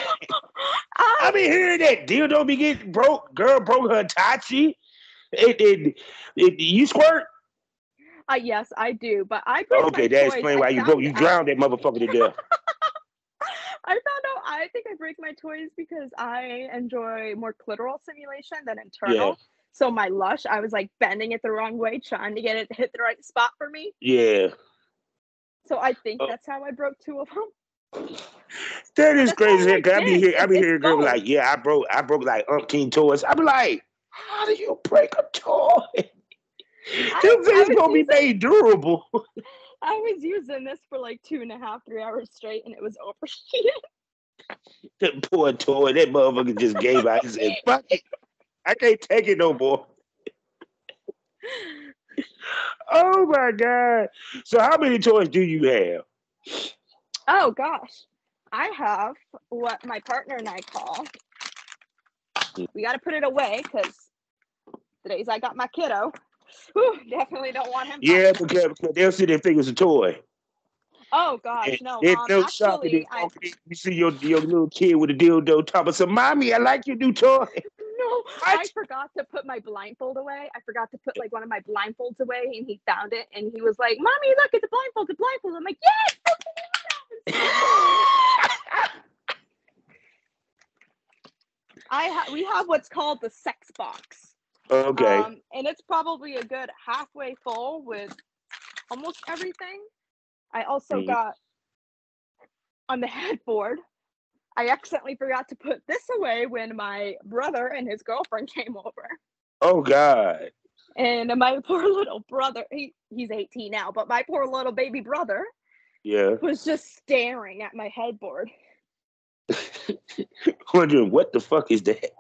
I be hearing that dildo be getting broke. Girl broke her Tachi. You squirt? Yes, I do. But I break my that toys. explains why you broke. You drowned that motherfucker to death. I found out I think I break my toys because I enjoy more clitoral stimulation than internal. Yeah. So my Lush, I was like bending it the wrong way, trying to get it to hit the right spot for me. Yeah. So I think that's how I broke 2 of them. That is crazy. I be hearing girls like, I broke like umpteen toys. I be like, how do you break a toy? Them things gonna be made durable. I was using this for like 2.5, 3 hours straight, and it was overheated. That poor toy, that motherfucker just gave out. He said, "Fuck it, I can't take it no more." Oh my god! So, how many toys do you have? Oh gosh, I have what my partner and I call. We got to put it away because the days I got my kiddo, definitely don't want him. Yeah, because they'll see their fingers a toy. Oh gosh, no. Actually, you see your little kid with a dildo talking, "So, mommy, I like your new toy." No, I forgot to put my blindfold away. I forgot to put like one of my blindfolds away, and he found it, and he was like, "Mommy, look, it's a blindfold, it's a blindfold." I'm like, "Yes!" We have what's called the sex box. Okay. And it's probably a good halfway full with almost everything. I also got on the headboard. I accidentally forgot to put this away when my brother and his girlfriend came over. Oh God. And my poor little brother, he's 18 now, but my poor little baby brother was just staring at my headboard. Wondering what the fuck is that?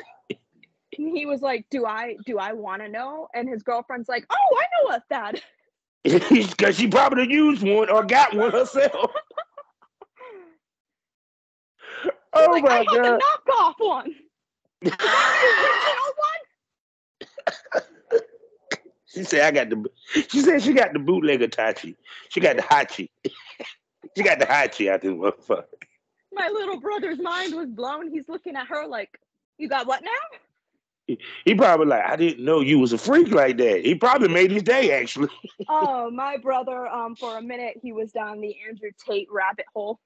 And he was like, do I want to know? And his girlfriend's like, oh, I know what that is. Because she probably used one or got one herself. Oh like, my God. I God. have the knockoff one. The original one? She said she got the bootleg Tachi. She got the Hachi. She got the Hachi out this motherfucker. My little brother's mind was blown. He's looking at her like, you got what now? He probably like, I didn't know you was a freak like that. He probably made his day, actually. Oh, my brother, for a minute, he was down the Andrew Tate rabbit hole.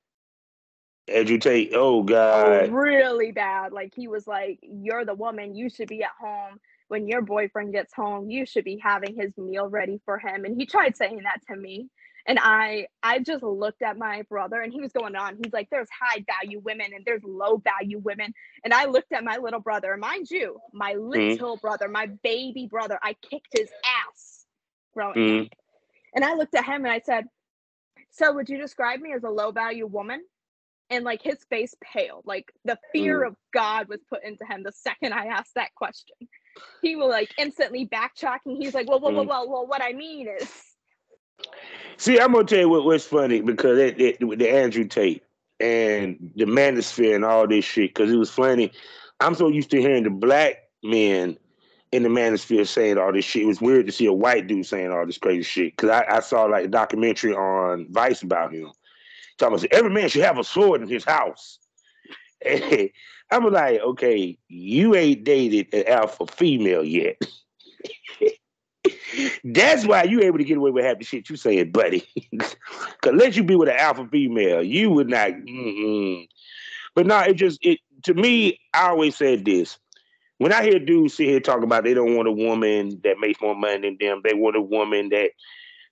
Andrew Tate, oh God. Oh, really bad. Like, he was like, you're the woman. You should be at home. When your boyfriend gets home, you should be having his meal ready for him. And he tried saying that to me. And I just looked at my brother, and he was going on. He's like, there's high value women and there's low value women. And I looked at my little brother, mind you, my little brother, my baby brother. I kicked his ass growing up. And I looked at him and I said, so would you describe me as a low value woman? And like his face paled, like the fear of God was put into him the second I asked that question. He was like instantly backtracking. He's like, well, what I mean is. See, I'm gonna tell you what's funny because the Andrew Tate and the manosphere and all this shit, because it was funny. I'm so used to hearing the black men in the manosphere saying all this shit. It was weird to see a white dude saying all this crazy shit. Because I saw like a documentary on Vice about him. Talking about every man should have a sword in his house. And I'm like, okay, you ain't dated an alpha female yet. That's why you able to get away with half the shit you saying, buddy. Cause let you be with an alpha female, you would not. But no, it to me, I always said this. When I hear dudes sit here talking about they don't want a woman that makes more money than them, they want a woman that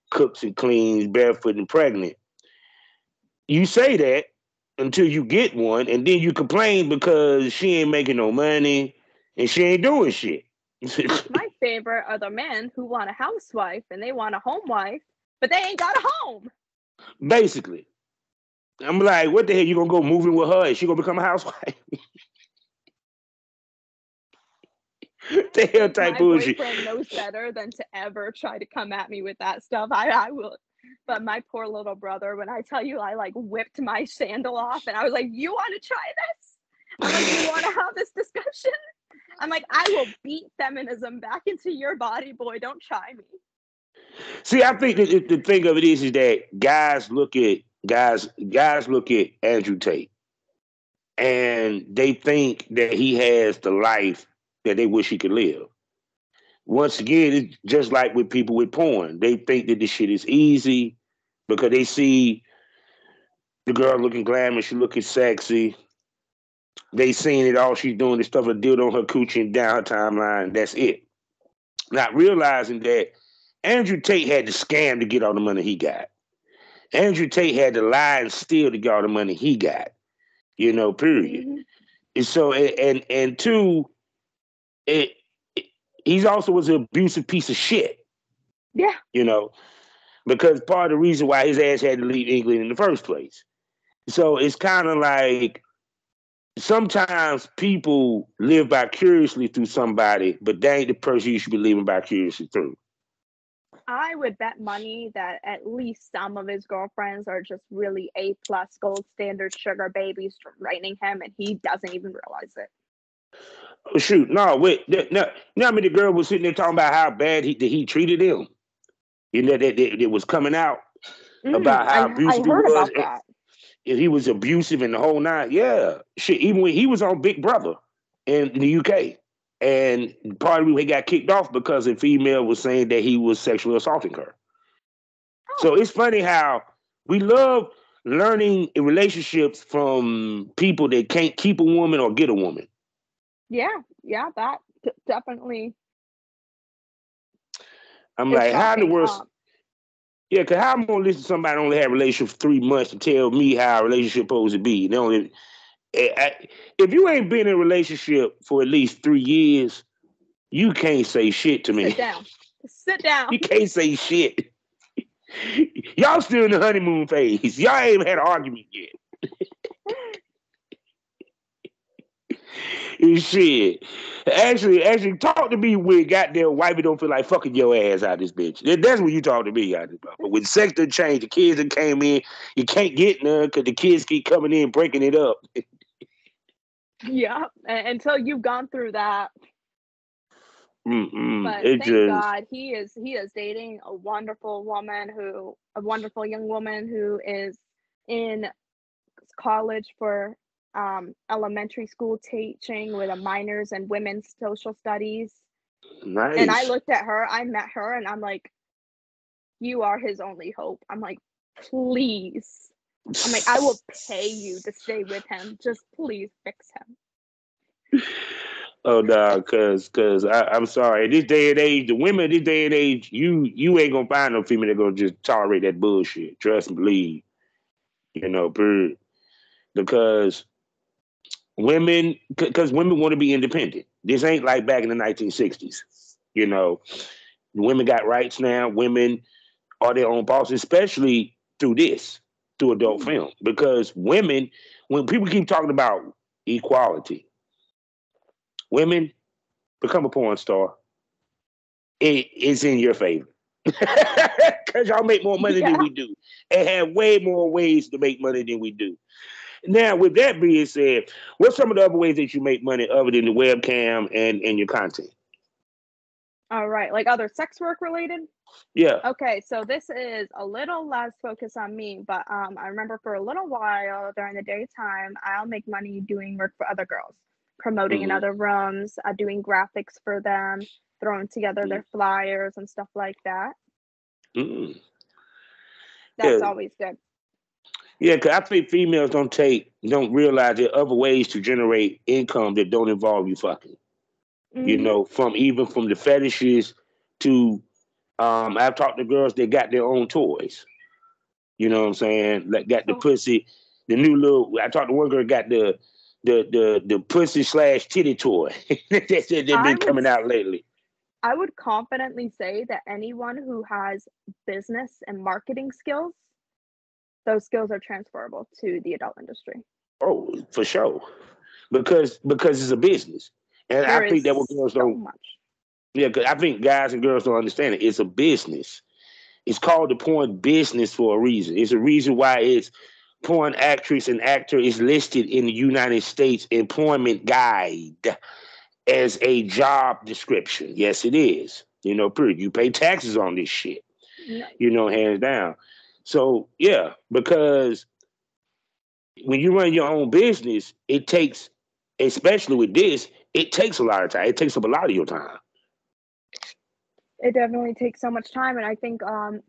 cooks and cleans, barefoot and pregnant. You say that until you get one, and then you complain because she ain't making no money and she ain't doing shit. My favorite are the men who want a housewife and they want a home wife, but they ain't got a home. Basically. I'm like, what the hell? You gonna go moving with her and she gonna become a housewife? The hell type bullshit. My boyfriend knows better than to ever try to come at me with that stuff. I will. But my poor little brother, when I tell you I like whipped my sandal off and I was like, you want to try this? I'm like, you want to have this discussion? I'm like, I will beat feminism back into your body, boy. Don't try me. See, I think the thing of it is that guys look at Andrew Tate and they think that he has the life that they wish he could live. Once again, it's just like with people with porn. They think that this shit is easy because they see the girl looking glamorous, she looking sexy. They seeing it, all she's doing is stuff a dildo on her coochie and down her timeline. That's it. Not realizing that Andrew Tate had to scam to get all the money he got. Andrew Tate had to lie and steal to get all the money he got. Period. Mm-hmm. And so, and two, he's also was an abusive piece of shit. Yeah. Because part of the reason why his ass had to leave England in the first place. So it's kind of like sometimes people live vicariously through somebody, but they ain't the person you should be living vicariously through. I would bet money that at least some of his girlfriends are just really A+ gold standard sugar babies draining him, and he doesn't even realize it. Oh, shoot, no, wait, no, I mean the girl was sitting there talking about how bad he treated him. That was coming out about how abusive he was. About that. And he was abusive in the whole nine. Yeah, shit. Even when he was on Big Brother in the UK, and part of it he got kicked off because a female was saying that he was sexually assaulting her. Oh. So it's funny how we love learning in relationships from people that can't keep a woman or get a woman. Yeah, that definitely. I'm like, how in the world? Yeah, because how I'm going to listen to somebody only had a relationship for 3 months to tell me how a relationship supposed to be? If you ain't been in a relationship for at least 3 years, you can't say shit to me. Sit down. You can't say shit. Y'all still in the honeymoon phase. Y'all ain't even had an argument yet. Shit. Actually, talk to me when goddamn wifey don't feel like fucking your ass out of this bitch. That's when you talk to me out of this. But when sex done changed, the kids that came in, you can't get none because the kids keep coming in breaking it up. Yeah, until you've gone through that. But thank God he is dating a wonderful young woman who is in college for elementary school teaching with a minors and women's social studies. Nice. And I looked at her, I met her, and I'm like, you are his only hope. I'm like, please. I'm like, I will pay you to stay with him. Just please fix him. Oh no, cause I'm sorry. This day and age, the women this day and age, you ain't gonna find no female that gonna just tolerate that bullshit. Trust and believe. Period. Because women want to be independent. This ain't like back in the 1960s. Women got rights now. Women are their own boss, especially through adult film. Because women, when people keep talking about equality, women become a porn star. It's in your favor. Because y'all make more money than we do. And have way more ways to make money than we do. Now, with that being said, what's some of the other ways that you make money other than the webcam and your content? All right, like other sex work related? Yeah. Okay, so this is a little less focused on me, but I remember for a little while during the daytime, I'll make money doing work for other girls, promoting in other rooms, doing graphics for them, throwing together their flyers and stuff like that. That's always good. Yeah, because I think females don't realize there are other ways to generate income that don't involve you fucking. You know, from the fetishes to I've talked to girls that got their own toys. You know what I'm saying? Like got the pussy, the new little. I talked to one girl got the pussy / titty toy. That's it. They've been coming out lately. I would confidently say that anyone who has business and marketing skills, those skills are transferable to the adult industry. Oh, for sure, because it's a business, and I think that what girls don't. Yeah, because I think guys and girls don't understand it. It's a business. It's called the porn business for a reason. It's a reason why it's porn actress and actor is listed in the United States Employment Guide as a job description. Yes, it is. You know, you pay taxes on this shit. You know, hands down. So yeah, because when you run your own business, it takes, especially with this, it takes a lot of time. It takes up a lot of your time. It definitely takes so much time. And I think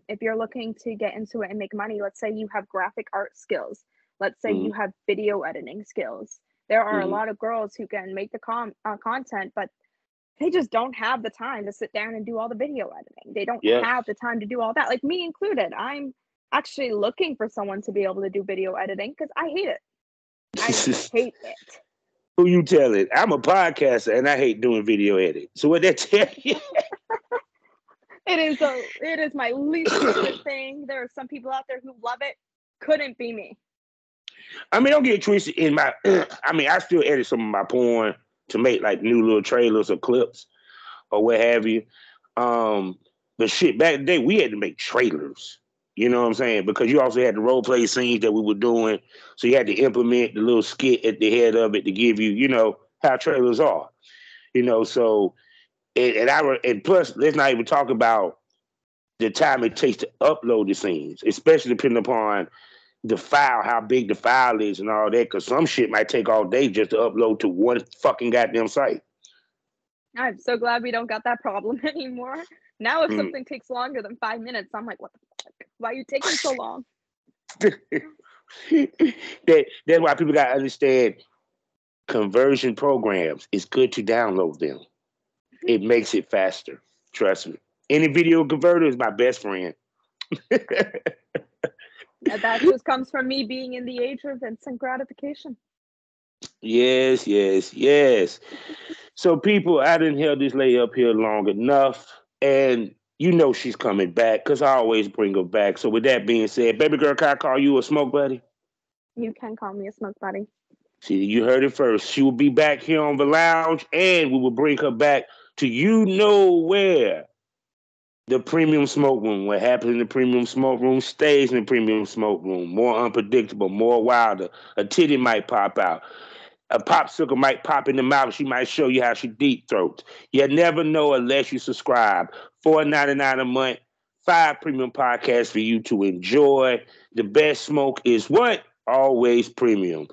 if you're looking to get into it and make money, let's say you have graphic art skills. Let's say you have video editing skills. There are a lot of girls who can make the content, but they just don't have the time to sit down and do all the video editing. They don't have the time to do all that. Like me included. I'm actually looking for someone to be able to do video editing because I hate it. I hate it. Who you telling? I'm a podcaster and I hate doing video editing. So what that tell you? It is my least favorite thing. There are some people out there who love it. Couldn't be me. I mean, don't get twisted in my. I mean, I still edit some of my porn to make like new little trailers or clips or what have you. But shit, back in the day, we had to make trailers. You know what I'm saying? Because you also had the role play scenes that we were doing, so you had to implement the little skit at the head of it to give you, you know, how trailers are. You know, so and plus, let's not even talk about the time it takes to upload the scenes, especially depending upon the file, how big the file is and all that, because some shit might take all day just to upload to one fucking goddamn site. I'm so glad we don't got that problem anymore. Now if something takes longer than 5 minutes, I'm like, what the fuck? Why are you taking so long? That's why people got to understand conversion programs. It's good to download them. It makes it faster. Trust me. Any video converter is my best friend. That just comes from me being in the age of instant gratification. Yes. So people, I didn't held this lady up here long enough, and you know she's coming back because I always bring her back. So with that being said, baby girl, can I call you a smoke buddy? You can call me a smoke buddy. See, you heard it first. She will be back here on the lounge, and we will bring her back to you know where. The premium smoke room. What happens in the premium smoke room stays in the premium smoke room. More unpredictable, more wilder. A titty might pop out. A popsicle might pop in the mouth. She might show you how she deep throats. You never know unless you subscribe. $4.99 a month. 5 premium podcasts for you to enjoy. The best smoke is what? Always premium.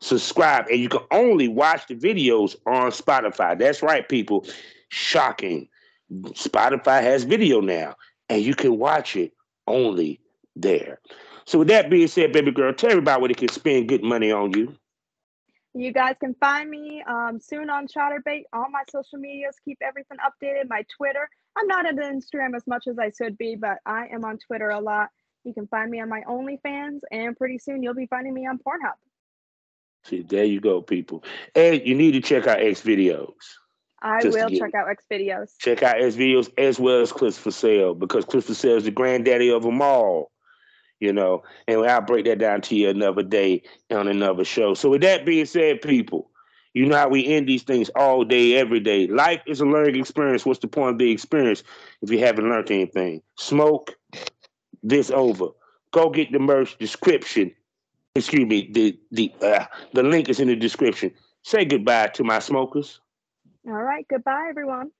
Subscribe. And you can only watch the videos on Spotify. That's right, people. Shocking. Spotify has video now, and you can watch it only there. So with that being said, baby girl, tell everybody where they can spend good money on you. You guys can find me soon on Chatterbait. All my social medias, keep everything updated. My Twitter. I'm not on Instagram as much as I should be, but I am on Twitter a lot. You can find me on my OnlyFans, and pretty soon you'll be finding me on Pornhub. See, there you go, people. And you need to check out X videos. I will check out X videos. Check out X videos as well as Clips for Sale, because Clips for Sale is the granddaddy of them all. You know, and I'll break that down to you another day on another show. So with that being said, people, you know how we end these things all day, every day. Life is a learning experience. What's the point of the experience if you haven't learned anything? Smoke this over. Go get the merch description. Excuse me, the link is in the description. Say goodbye to my smokers. All right, goodbye, everyone.